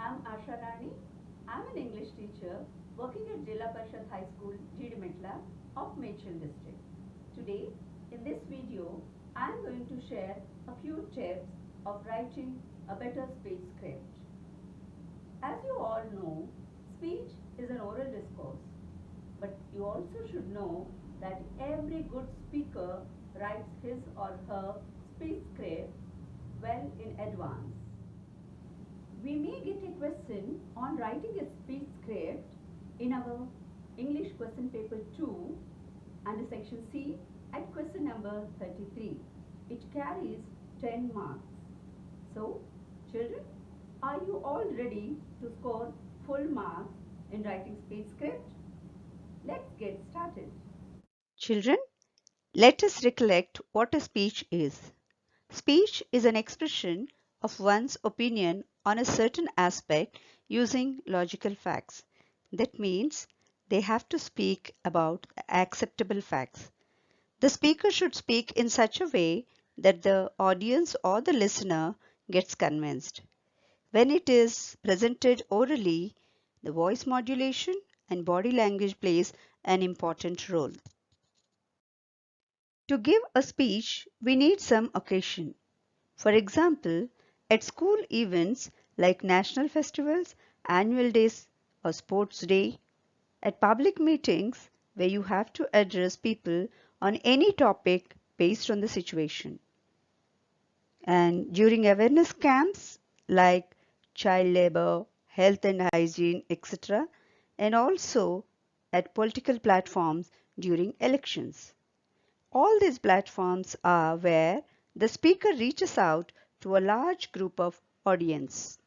I'm Asha Rani. I'm an English teacher working at Jilla Parishad High School, Medchal of Medchal district. Today, in this video, I'm going to share a few tips of writing a better speech script. As you all know, speech is an oral discourse, but you also should know that every good speaker writes his or her speech script well in advance. We may get a question on writing a speech script in our English question paper 2 under section C at question number 33. It carries 10 marks. So, children, are you all ready to score full marks in writing speech script? Let's get started. Children, let us recollect what a speech is. Speech is an expression of one's opinion on a certain aspect using logical facts. That means they have to speak about acceptable facts. The speaker should speak in such a way that the audience or the listener gets convinced. When it is presented orally, the voice modulation and body language plays an important role. To give a speech, we need some occasion. For example, at school events like national festivals, annual days, or sports day, at public meetings where you have to address people on any topic based on the situation, and during awareness camps like child labor, health and hygiene, etc., and also at political platforms during elections. All these platforms are where the speaker reaches out to a large group of audience.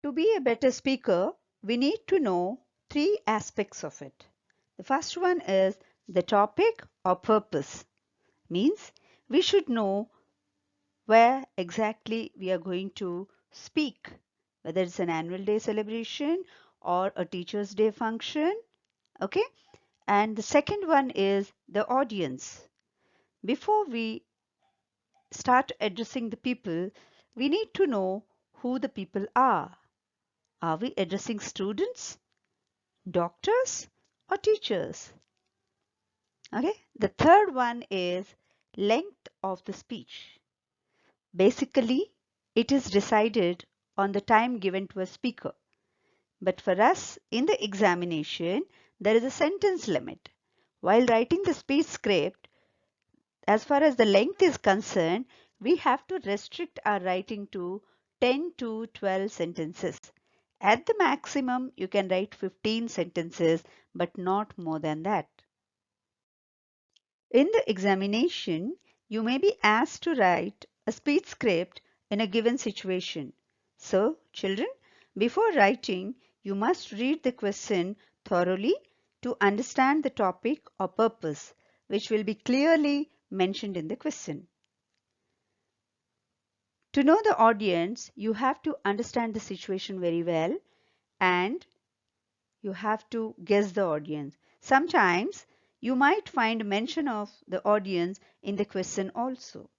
To be a better speaker, we need to know three aspects of it. The first one is the topic or purpose. Means we should know where exactly we are going to speak, whether it's an annual day celebration or a teacher's day function. Okay. And the second one is the audience. Before we start addressing the people, we need to know who the people are. Are we addressing students, doctors, or teachers? Okay. The third one is length of the speech. Basically, it is decided on the time given to a speaker. But for us in the examination, there is a sentence limit. While writing the speech script, as far as the length is concerned, we have to restrict our writing to 10 to 12 sentences. At the maximum, you can write 15 sentences, but not more than that. In the examination, you may be asked to write a speech script in a given situation. So, children, before writing, you must read the question thoroughly to understand the topic or purpose, which will be clearly mentioned in the question. To know the audience, you have to understand the situation very well and you have to guess the audience. Sometimes you might find mention of the audience in the question also.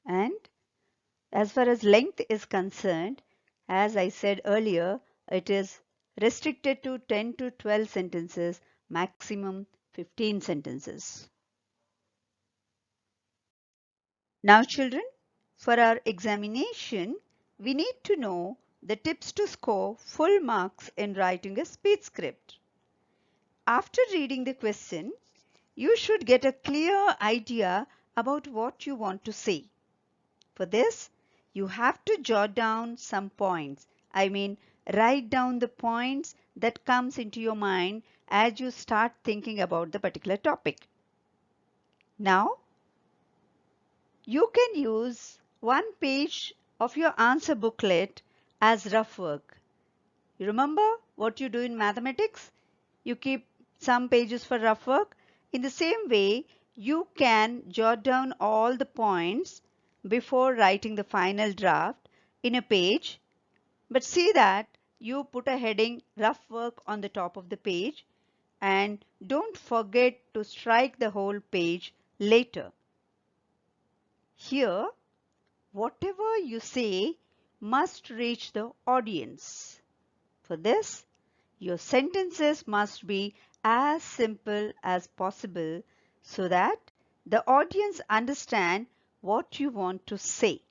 And as far as length is concerned, as I said earlier, it is restricted to 10 to 12 sentences, maximum 15 sentences. Now children, for our examination, we need to know the tips to score full marks in writing a speech script. After reading the question, you should get a clear idea about what you want to say. For this, you have to jot down some points. I mean, write down the points that comes into your mind as you start thinking about the particular topic. Now, you can use one page of your answer booklet as rough work. You remember what you do in mathematics? You keep some pages for rough work. In the same way, you can jot down all the points before writing the final draft in a page, but see that you put a heading rough work on the top of the page and don't forget to strike the whole page later. Here, whatever you say must reach the audience. For this, your sentences must be as simple as possible so that the audience understand what you want to say.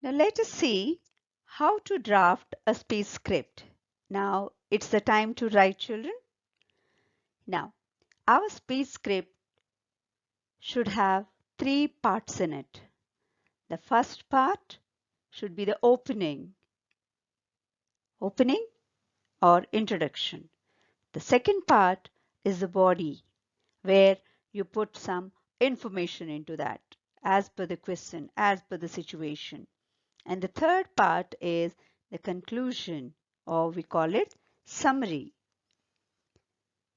Now let us see how to draft a speech script. Now it's the time to write, children. Now our speech script should have three parts in it. The first part should be the opening or introduction. The second part is the body, where you put some information into that as per the question, as per the situation. And the third part is the conclusion, or we call it summary.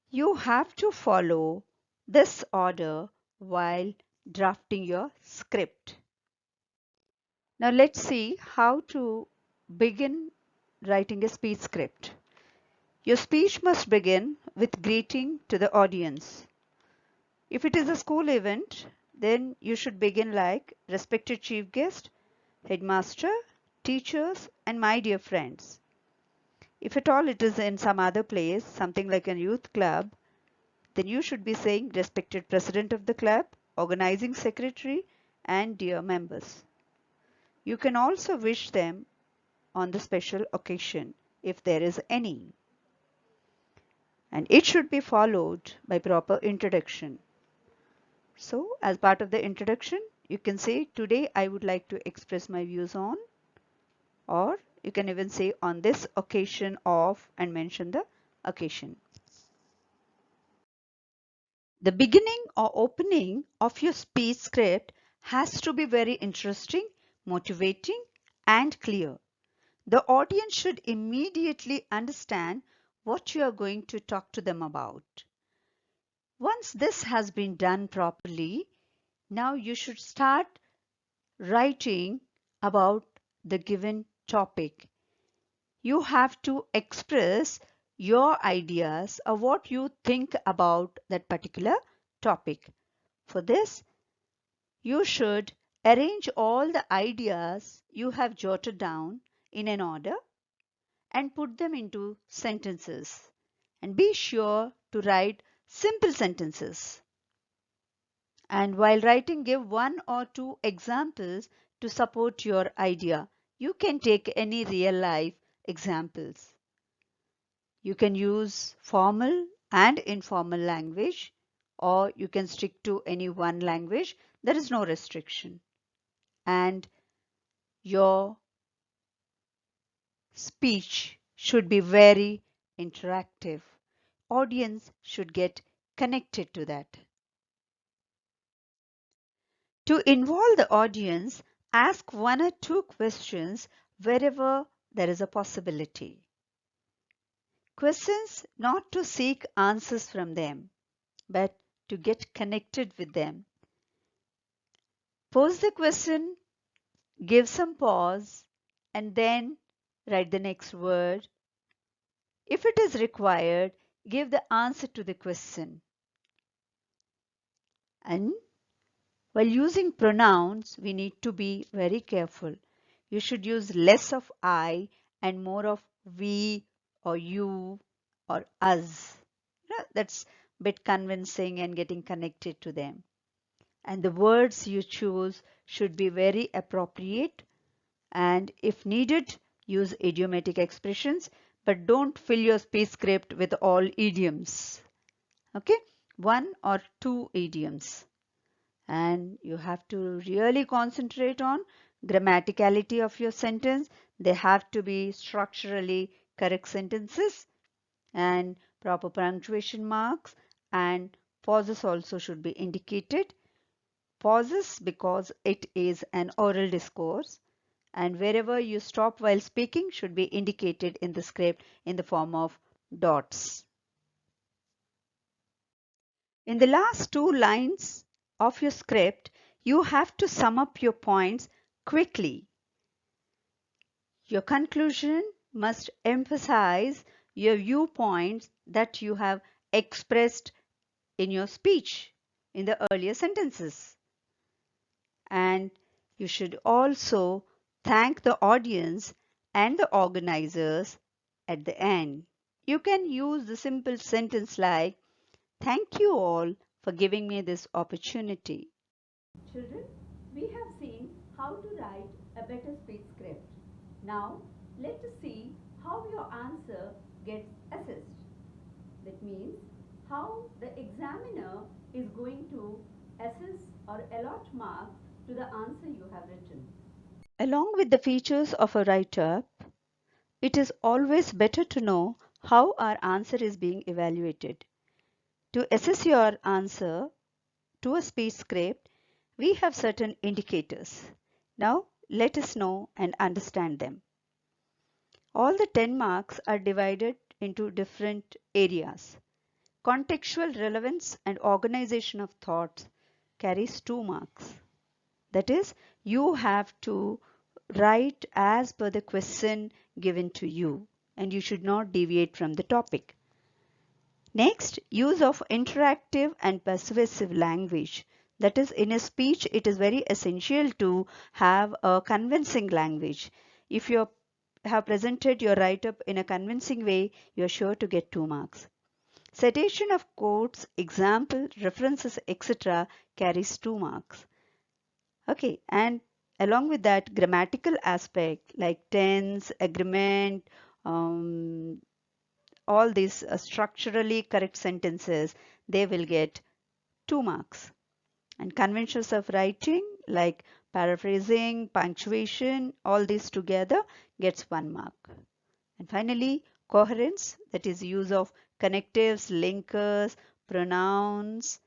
You have to follow this order while drafting your script. Now let's see how to begin writing a speech script. Your speech must begin with greeting to the audience. If it is a school event, then you should begin like respected chief guest, headmaster, teachers, and my dear friends. If at all it is in some other place, something like a youth club, then you should be saying respected president of the club, organizing secretary, and dear members. You can also wish them on the special occasion if there is any. And it should be followed by proper introduction. So, as part of the introduction, you can say, today I would like to express my views on, or you can even say on this occasion of and mention the occasion. The beginning or opening of your speech script has to be very interesting, motivating, and clear. The audience should immediately understand what you are going to talk to them about. Once this has been done properly, now you should start writing about the given topic. You have to express your ideas or what you think about that particular topic. For this, you should arrange all the ideas you have jotted down in an order and put them into sentences. And be sure to write simple sentences. And while writing, give one or two examples to support your idea. You can take any real life examples. You can use formal and informal language, or you can stick to any one language. There is no restriction. And your speech should be very interactive. Audience should get connected to that. To involve the audience, ask one or two questions wherever there is a possibility. Questions not to seek answers from them, but to get connected with them. Pose the question, give some pause, and then write the next word. If it is required, give the answer to the question. And while using pronouns, we need to be very careful. You should use less of I and more of we or you or us. That's a bit convincing and getting connected to them. And the words you choose should be very appropriate, and if needed, use idiomatic expressions, but don't fill your speech script with all idioms. Okay, one or two idioms. And you have to really concentrate on grammaticality of your sentence. They have to be structurally correct sentences, and proper punctuation marks, and pauses also should be indicated. Pauses because it is an oral discourse, and wherever you stop while speaking should be indicated in the script in the form of dots. In the last two lines of your script, you have to sum up your points quickly. Your conclusion must emphasize your viewpoints that you have expressed in your speech in the earlier sentences. And you should also thank the audience and the organizers at the end. You can use the simple sentence like, "Thank you all for giving me this opportunity." Children, we have seen how to write a better speech script. Now, let us see how your answer gets assessed. That means how the examiner is going to assess or allot marks to the answer you have written. Along with the features of a write-up, it is always better to know how our answer is being evaluated. To assess your answer to a speech script, we have certain indicators. Now, let us know and understand them. All the 10 marks are divided into different areas. Contextual relevance and organization of thoughts carries 2 marks. That is, you have to write as per the question given to you, and you should not deviate from the topic. Next, use of interactive and persuasive language. That is, in a speech, it is very essential to have a convincing language. If you have presented your write-up in a convincing way, you are sure to get 2 marks. Citation of quotes, example, references, etc. carries 2 marks. Okay, and along with that, grammatical aspect like tense, agreement, all these structurally correct sentences, they will get 2 marks. And conventions of writing like paraphrasing, punctuation, all these together gets 1 mark. And finally, coherence, that is use of connectives, linkers, pronouns.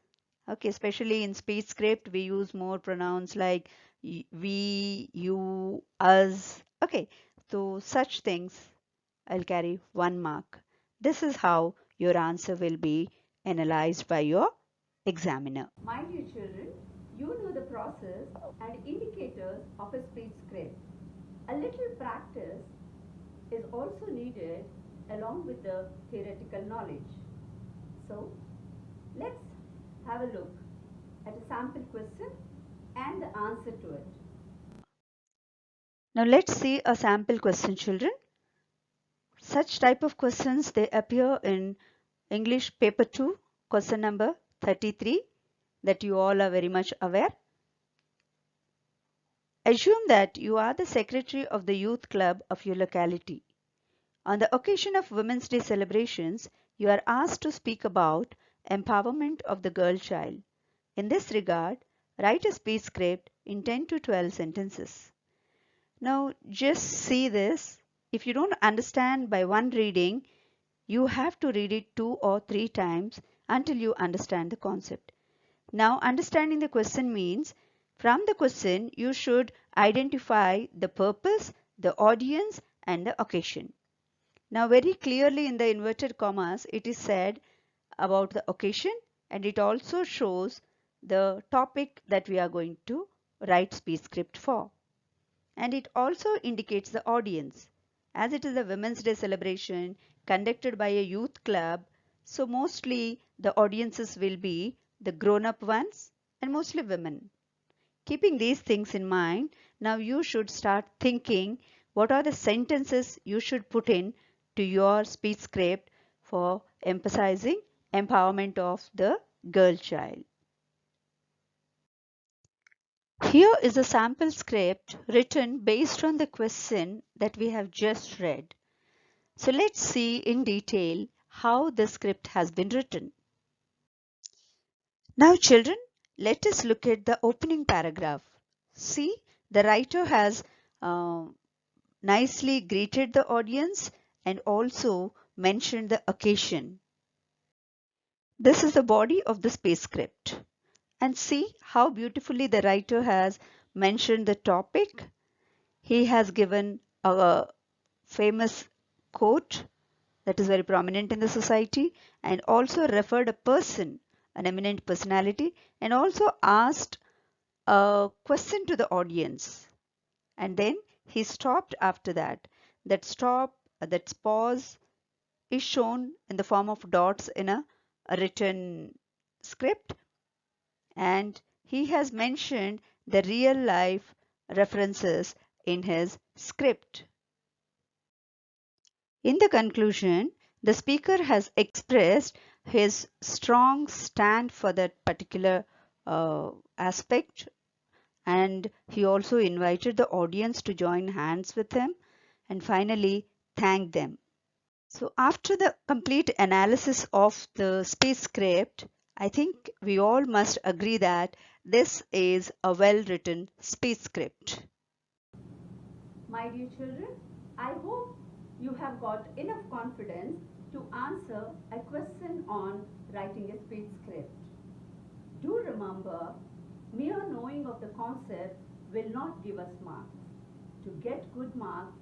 Okay, especially in speech script, we use more pronouns like we, you, us. Okay, so such things I'll carry 1 mark. This is how your answer will be analyzed by your examiner. My dear children, you know the process and indicators of a speech script. A little practice is also needed along with the theoretical knowledge. So, let's have a look at a sample question and the answer to it. Now let's see a sample question, children. Such type of questions, they appear in English paper 2, question number 33, that you all are very much aware. Assume that you are the secretary of the youth club of your locality. On the occasion of Women's Day celebrations, you are asked to speak about empowerment of the girl child. In this regard, write a speech script in 10 to 12 sentences. Now, just see this. If you don't understand by one reading, you have to read it 2 or 3 times until you understand the concept. Now, understanding the question means from the question you should identify the purpose, the audience, and the occasion. Now, very clearly in the inverted commas, it is said about the occasion, and it also shows the topic that we are going to write speech script for. And it also indicates the audience. As it is a Women's Day celebration conducted by a youth club, so mostly the audiences will be the grown-up ones and mostly women. Keeping these things in mind, now you should start thinking what are the sentences you should put in to your speech script for emphasizing empowerment of the girl child. Here is a sample script written based on the question that we have just read. So let's see in detail how the script has been written. Now children, let us look at the opening paragraph. See, the writer has nicely greeted the audience and also mentioned the occasion. This is the body of the speech script. And see how beautifully the writer has mentioned the topic. He has given a famous quote that is very prominent in the society and also referred a person, an eminent personality, and also asked a question to the audience. And then he stopped after that. That stop, that pause is shown in the form of dots in a written script, and he has mentioned the real life references in his script. In the conclusion, the speaker has expressed his strong stand for that particular aspect, and he also invited the audience to join hands with him and finally thank them. So, after the complete analysis of the speech script, I think we all must agree that this is a well written speech script. My dear children, I hope you have got enough confidence to answer a question on writing a speech script. Do remember, mere knowing of the concept will not give us marks. To get good marks,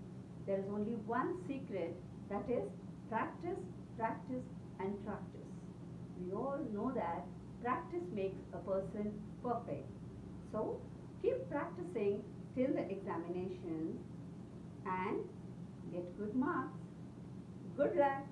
there is only one secret, that is practice, practice, and practice. We all know that practice makes a person perfect. So keep practicing till the examinations and get good marks. Good luck.